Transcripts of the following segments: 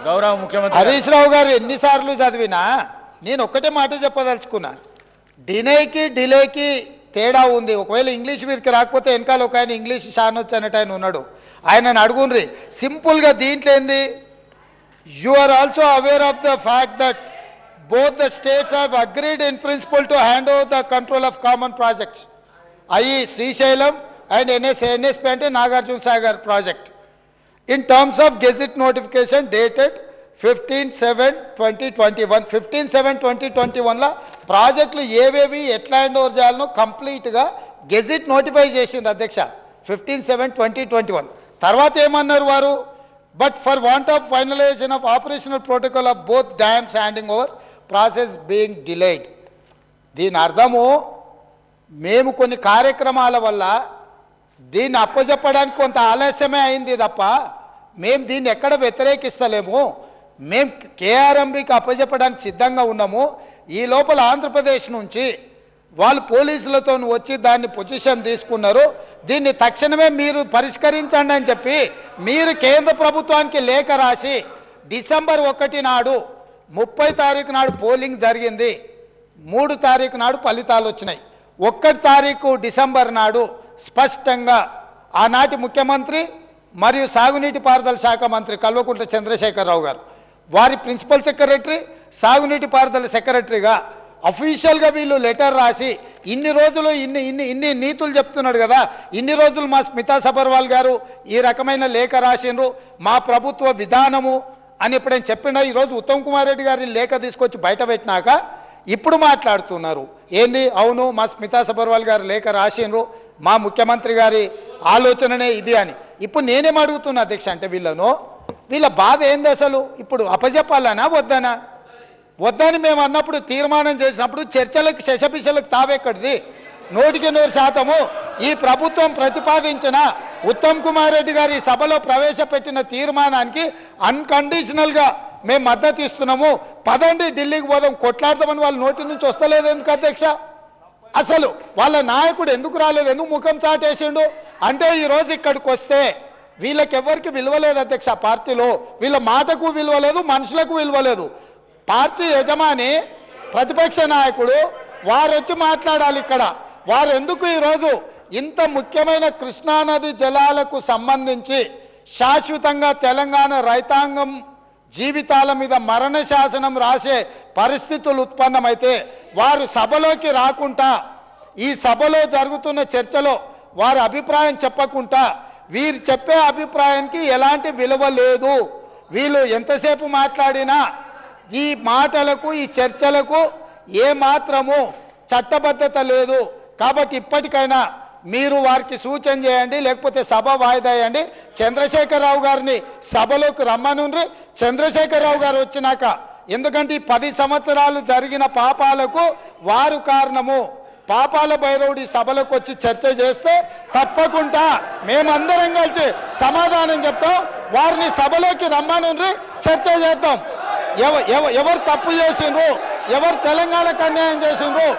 గౌరవ ముఖ్యమంత్రి హరీష్ రావు గారు ఎన్నిసార్లు చదివినా నేను ఒక్కటే మాట చెప్పదలుచుకున్నా. డిలేకి తేడా ఉంది. ఒకవేళ ఇంగ్లీష్ వీరికి రాకపోతే వెనకాల ఒక ఆయన ఇంగ్లీష్ షానొచ్చు అనేట ఆయన ఉన్నాడు, ఆయనను అడుగుండ్రి. సింపుల్గా దీంట్లో ఏంది, you are also aware of the fact that both the states have agreed in principle to hand over the control of common projects, i.e. Srisailam and NSP ante Nagarjuna Sagar project, in terms of gazette notification dated 15/7/2021. 15/7/2021 la ప్రాజెక్టులు ఏవేవి ఎట్లా hand over చేయాలనో కంప్లీట్గా gazette notify చేసింది అధ్యక్ష 15/7/2021. తర్వాత ఏమన్నారు వారు, but for want of finalisation of operational protocol of both dams handing over process being delayed. దీని అర్థము మేము కొన్ని కార్యక్రమాల వల్ల దీన్ని అప్పచెప్పడానికి కొంత ఆలస్యమే అయింది తప్ప మేము దీన్ని ఎక్కడ వ్యతిరేకిస్తలేము. మేము కేఆర్ఎంబీకి అప్పచెప్పడానికి సిద్ధంగా ఉన్నాము. ఈ లోపల ఆంధ్రప్రదేశ్ నుంచి వాళ్ళు పోలీసులతో వచ్చి దాన్ని పొజిషన్ తీసుకున్నారు. దీన్ని తక్షణమే మీరు పరిష్కరించండి అని చెప్పి మీరు కేంద్ర ప్రభుత్వానికి లేఖ రాసి డిసెంబర్ 1 నాడు 30 తారీఖు నాడు పోలింగ్ జరిగింది, 3 తారీఖు నాడు ఫలితాలు వచ్చినాయి. 1 తారీఖు డిసెంబర్ నాడు స్పష్టంగా ఆనాటి ముఖ్యమంత్రి మరియు సాగునీటి పారుదల శాఖ మంత్రి కల్వకుంట్ల చంద్రశేఖరరావు గారు, వారి ప్రిన్సిపల్ సెక్రటరీ, సాగునీటి పారుదల సెక్రటరీగా అఫీషియల్గా వీళ్ళు లెటర్ రాసి ఇన్ని రోజులు ఇన్ని నీతులు చెప్తున్నాడు కదా, ఇన్ని రోజులు మా స్మితా సబర్వాల్ గారు ఈ రకమైన లేఖ రాసిండ్రు, మా ప్రభుత్వ విధానము అని ఎప్పుడైనా చెప్పినా ఈరోజు ఉత్తమ్ కుమార్ రెడ్డి గారిని లేఖ తీసుకొచ్చి బయట పెట్టినాక ఇప్పుడు మాట్లాడుతున్నారు ఏంది, అవును మా స్మితా సబర్వాల్ గారు లేఖ రాసిండ్రు, మా ముఖ్యమంత్రి గారి ఆలోచననే ఇది అని. ఇప్పుడు నేనేం అడుగుతున్నా అధ్యక్ష అంటే వీళ్ళ బాధ ఏంది అసలు, ఇప్పుడు అప్పచెప్పాలనా వద్దనా? వద్దని మేము అన్నప్పుడు తీర్మానం చేసినప్పుడు చర్చలకు శశపిశలకు తావెక్కడిది? 100% ఈ ప్రభుత్వం ప్రతిపాదించిన ఉత్తమ్ కుమార్ రెడ్డి గారి సభలో ప్రవేశపెట్టిన తీర్మానానికి అన్కండిషనల్గా మేము మద్దతు ఇస్తున్నాము. పదండి ఢిల్లీకి పోదాం కొట్లాడతామని వాళ్ళ నోటి నుంచి వస్తలేదు ఎందుకు అధ్యక్ష? అసలు వాళ్ళ నాయకుడు ఎందుకు రాలేదు, ఎందుకు ముఖం చాటేసిండు అంటే ఈరోజు ఇక్కడికి వస్తే వీళ్ళకెవ్వరికి విలువ లేదు అధ్యక్ష. పార్టీలో వీళ్ళ మాటకు విలువ లేదు, మనుషులకు విలువ లేదు. పార్టీ యజమాని ప్రతిపక్ష నాయకుడు వారు వచ్చి మాట్లాడాలి ఇక్కడ. వారు ఎందుకు ఈరోజు ఇంత ముఖ్యమైన కృష్ణానది జలాలకు సంబంధించి శాశ్వతంగా తెలంగాణ రైతాంగం జీవితాల మీద మరణ శాసనం రాసే పరిస్థితులు ఉత్పన్నమైతే వారు సభలోకి రాకుండా, ఈ సభలో జరుగుతున్న చర్చలో వారి అభిప్రాయం చెప్పకుండా, వీరు చెప్పే అభిప్రాయానికి ఎలాంటి విలువ లేదు. వీళ్ళు ఎంతసేపు మాట్లాడినా ఈ మాటలకు ఈ చర్చలకు ఏమాత్రము చట్టబద్ధత లేదు. కాబట్టి ఇప్పటికైనా మీరు వారికి సూచన చేయండి, లేకపోతే సభ వాయిదా వేయండి. చంద్రశేఖరరావు గారిని సభలోకి రమ్మనుండ్రి. చంద్రశేఖరరావు గారు వచ్చినాక, ఎందుకంటే 10 సంవత్సరాలు జరిగిన పాపాలకు వారు కారణము. పాపాల భైరవుడి సభలకు వచ్చి చర్చ చేస్తే తప్పకుండా మేమందరం కలిసి సమాధానం చెప్తాం. వారిని సభలోకి రమ్మనుండ్రి, చర్చ చేద్దాం. ఎవరు తప్పు చేసిండ్రు, ఎవరు తెలంగాణకు అన్యాయం చేసిండ్రు,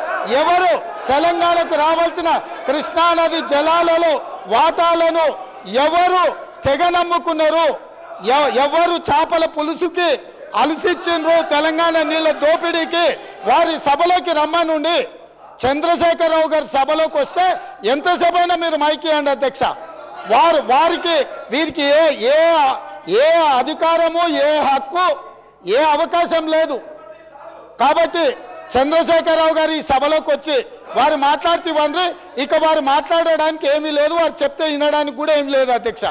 ఎవరు తెలంగాణకు రావాల్సిన కృష్ణానది జలాలలో వాటాలను ఎవరు తెగనమ్ముకున్నారు, ఎవరు చేపల పులుసుకి అలసిచ్చిండ్రు తెలంగాణ నీళ్ళ దోపిడీకి, వారి సభలోకి రమ్మనుండి. చంద్రశేఖరరావు గారి సభలోకి వస్తే ఎంతసేపు అయినా మీరు మైకి ఇవ్వండి అధ్యక్ష. వారికి వీరికి ఏ అధికారము, ఏ హక్కు, ఏ అవకాశం లేదు. కాబట్టి చంద్రశేఖరరావు గారు ఈ సభలోకి వచ్చి వారు మాట్లాడితే ఇవ్వండి. ఇక వారు మాట్లాడడానికి ఏమీ లేదు, వారు చెప్తే వినడానికి కూడా ఏమీ లేదు అధ్యక్ష.